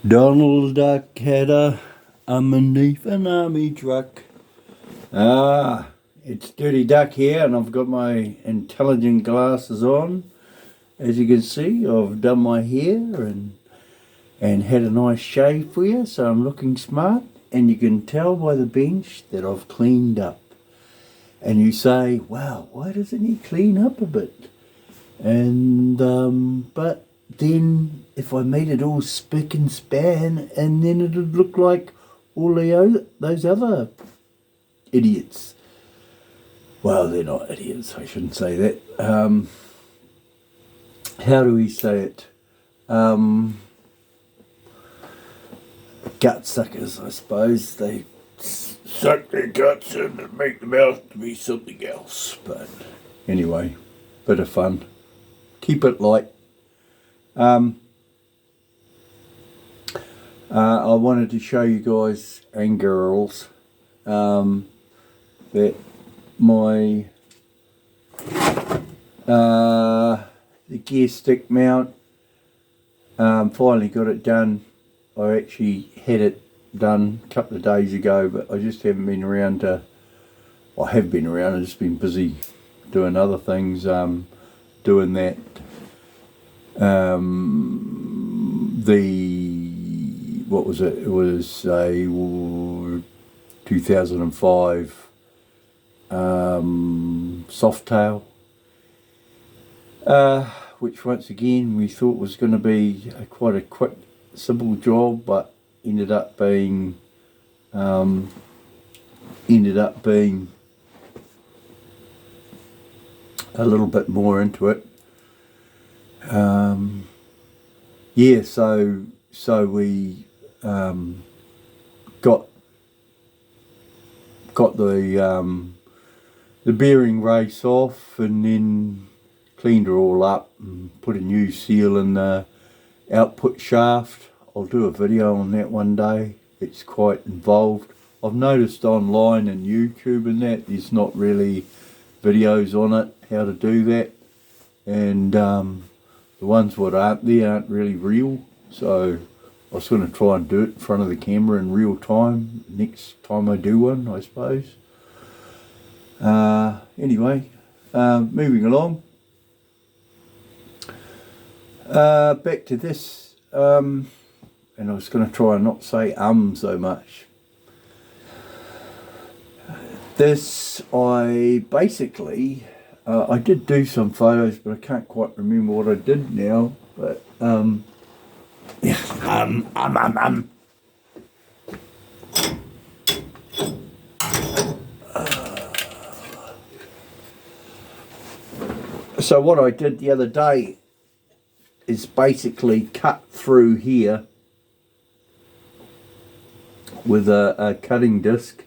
Donald Duck had a underneath an army truck. It's Dirty Duck here, and I've got my intelligent glasses on. As you can see, I've done my hair and had a nice shave for you, so I'm looking smart. And you can tell by the bench that I've cleaned up. And you say, wow, why doesn't he clean up a bit? And but then if I made it all spick and span, and then it'd look like all those other idiots. Well, they're not idiots, I shouldn't say that. How do we say it? Gut suckers, I suppose. They suck their guts in and make them out to be something else. But anyway, bit of fun. Keep it light. I wanted to show you guys and girls that my the gear stick mount, finally got it done. I actually had it done a couple of days ago, but I just haven't been around to, I have been around, I've just been busy doing other things, doing that. What was it? It was a 2005 Softail, which once again we thought was going to be quite a quick, simple job, but ended up being a little bit more into it. Yeah, so we got the bearing race off, and then cleaned her all up and put a new seal in the output shaft. I'll do a video on that one day. It's quite involved. I've noticed online and YouTube and that there's not really videos on it, how to do that, and the ones what aren't there aren't really real, so I was going to try and do it in front of the camera in real time next time I do one, I suppose. Anyway, moving along. Back to this, and I was going to try and not say so much. This, I basically, I did do some photos, but I can't quite remember what I did now, but, So what I did the other day is basically cut through here with a cutting disc,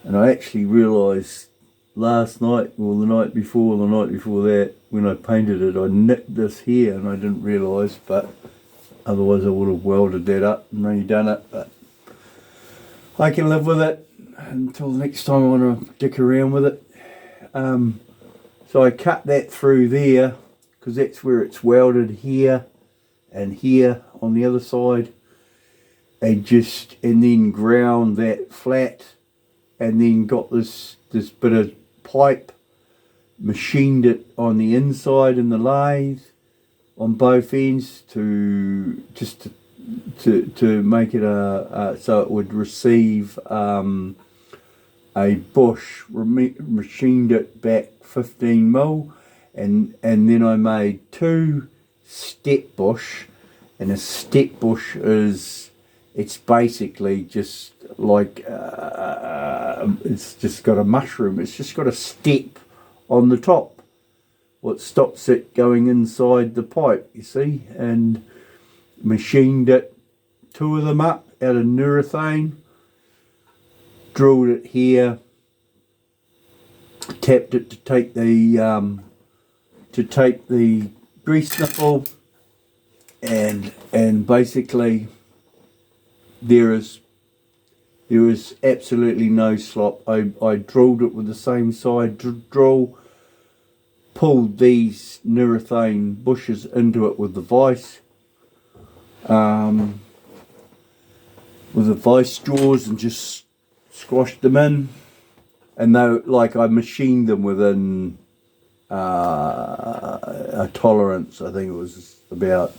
and I actually realised last night, or the night before that, when I painted it, I nicked this here and I didn't realise, but otherwise I would have welded that up and redone it, but I can live with it until the next time I want to dick around with it. So I cut that through there because that's where it's welded, here and here on the other side, and then ground that flat, and then got this bit of pipe, machined it on the inside in the lathe on both ends to make it so it would receive a bush, machined it back 15 mil, and then I made 2 step bush, and a step bush is, it's basically just like, it's just got a mushroom, it's just got a step on the top, what stops it going inside the pipe, you see, and machined it, 2 of them up out of urethane, drilled it here, tapped it to take the grease nipple, and basically there is absolutely no slop. I drilled it with the same side drill, pulled these urethane bushes into it with the vise, with the vice jaws and just squashed them in. And though, like, I machined them within a tolerance. I think it was about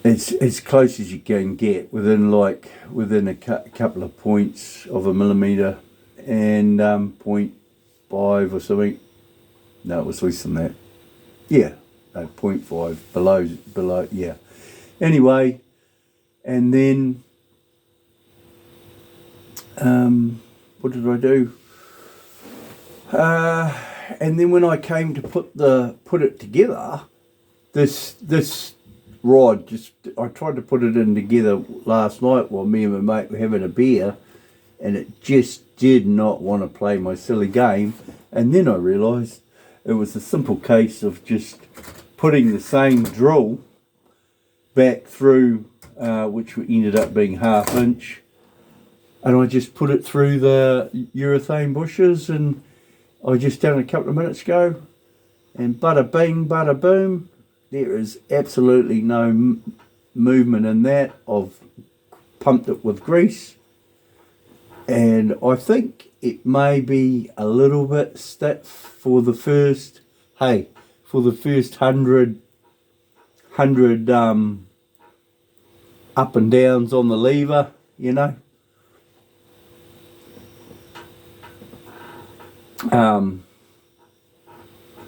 it's as close as you can get within a couple of points of a millimeter, and 0.5 or something. No, it was less than that. Yeah, no, 0.5 below. Yeah. Anyway, and then what did I do? And then when I came to put it together, this rod, I tried to put it in together last night while me and my mate were having a beer, and it just did not want to play my silly game. And then I realised it was a simple case of just putting the same drill back through, which ended up being 1/2 inch, and I just put it through the urethane bushes, and I just done it a couple of minutes ago, and bada bing, bada boom. There is absolutely no movement in that. I've pumped it with grease, and I think it may be a little bit stiff for the first 100 up and downs on the lever, you know.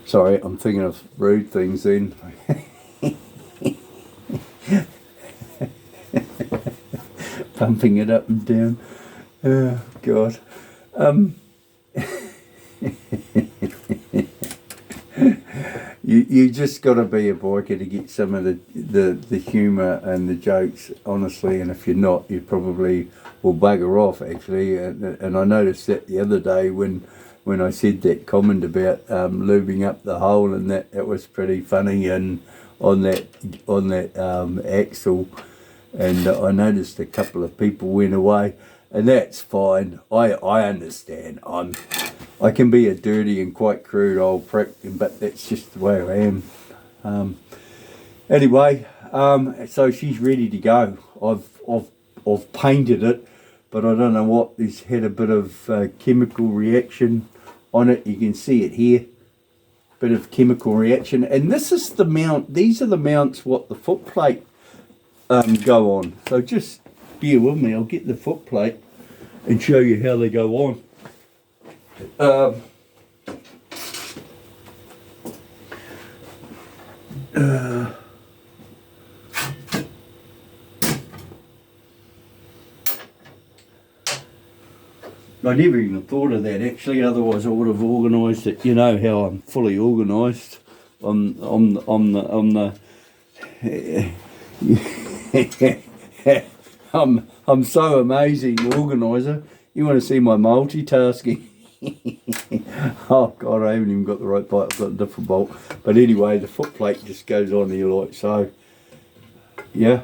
Sorry, I'm thinking of rude things then. Pumping it up and down. Oh, God. You just got to be a biker to get some of the humour and the jokes, honestly, and if you're not, you probably will bugger off, actually. And I noticed that the other day when I said that comment about lubing up the hole, and that was pretty funny, and on that axle, and I noticed a couple of people went away, and that's fine. I understand. I can be a dirty and quite crude old prick, but that's just the way I am. Anyway, so she's ready to go. I've painted it, but I don't know what. It's had a bit of chemical reaction on it. You can see it here. Bit of chemical reaction, and this is the mount. These are the mounts what the foot plate go on. So just bear with me. I'll get the foot plate and show you how they go on. I never even thought of that, actually, otherwise I would have organised it. You know how I'm fully organised. I'm so amazing organiser. You want to see my multitasking? Oh God, I haven't even got the right bolt. I've got a different bolt. But anyway, the foot plate just goes on there like so. Yeah,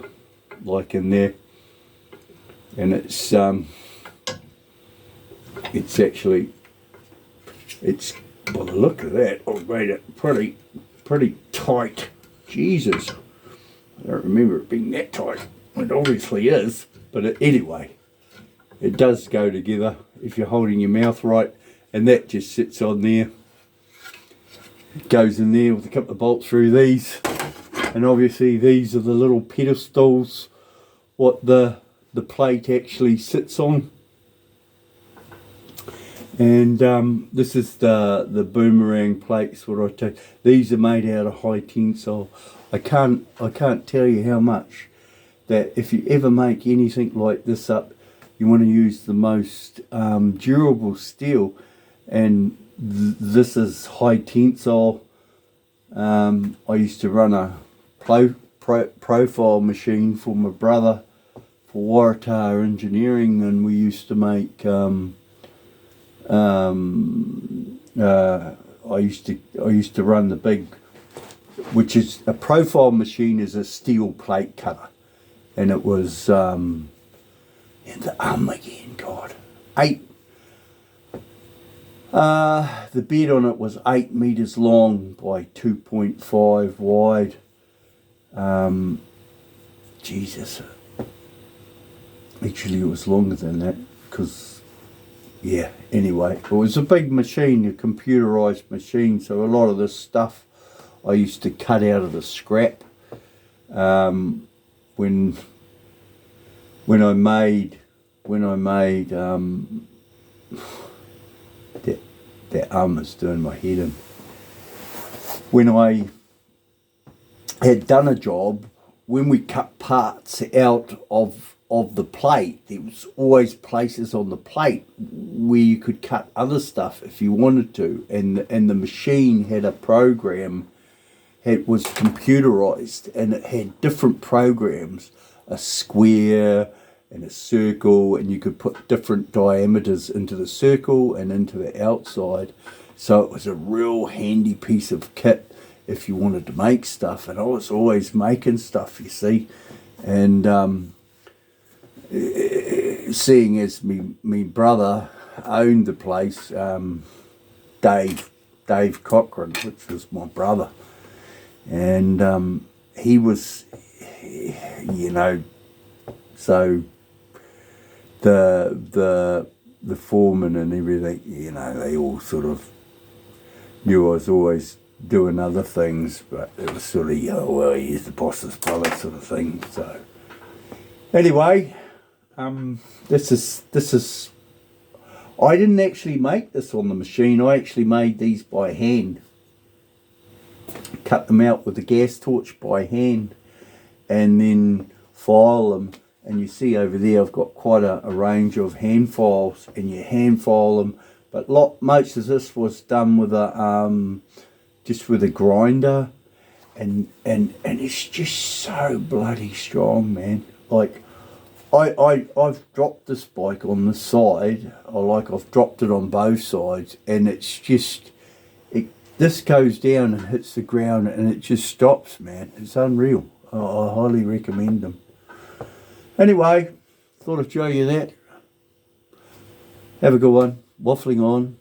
like in there. And it's by the look of that, I've made it pretty tight. Jesus, I don't remember it being that tight. It obviously is, but anyway, it does go together if you're holding your mouth right, and that just sits on there. It goes in there with a couple of bolts through these, and obviously these are the little pedestals what the plate actually sits on. And this is the boomerang plates what I take. These are made out of high tensile. I can't tell you how much that if you ever make anything like this up, you want to use the most durable steel, and this is high tensile. I used to run a profile machine for my brother for Waratah Engineering, and we used to make I used to run the big, which is a profile machine, is a steel plate cutter, and it was again, God, the bed on it was 8 meters long by 2.5 wide, Jesus, actually it was longer than that, because yeah, anyway, it was a big machine, a computerized machine, so a lot of this stuff I used to cut out of the scrap. When I made that is doing my head in. When I had done a job, when we cut parts out of the plate, there was always places on the plate where you could cut other stuff if you wanted to, and the machine had a program. It was computerized, and it had different programs, a square and a circle, and you could put different diameters into the circle and into the outside. So it was a real handy piece of kit if you wanted to make stuff, and I was always making stuff, you see. And seeing as me brother owned the place, Dave Cochran, which was my brother, and he was, so the foreman and everything, they all sort of knew I was always doing other things, but it was sort of, well, he's the boss's brother sort of thing. So anyway, this is I didn't actually make this on the machine. I actually made these by hand. Cut them out with a gas torch by hand, and then file them. And you see over there I've got quite a range of hand files, and you hand file them, but most of this was done with a just with a grinder, and it's just so bloody strong, man. Like I've dropped this bike on the side, I've dropped it on both sides, and it's just, this goes down and hits the ground and it just stops, man. It's unreal. I highly recommend them. Anyway, thought I'd show you that. Have a good one. Waffling on.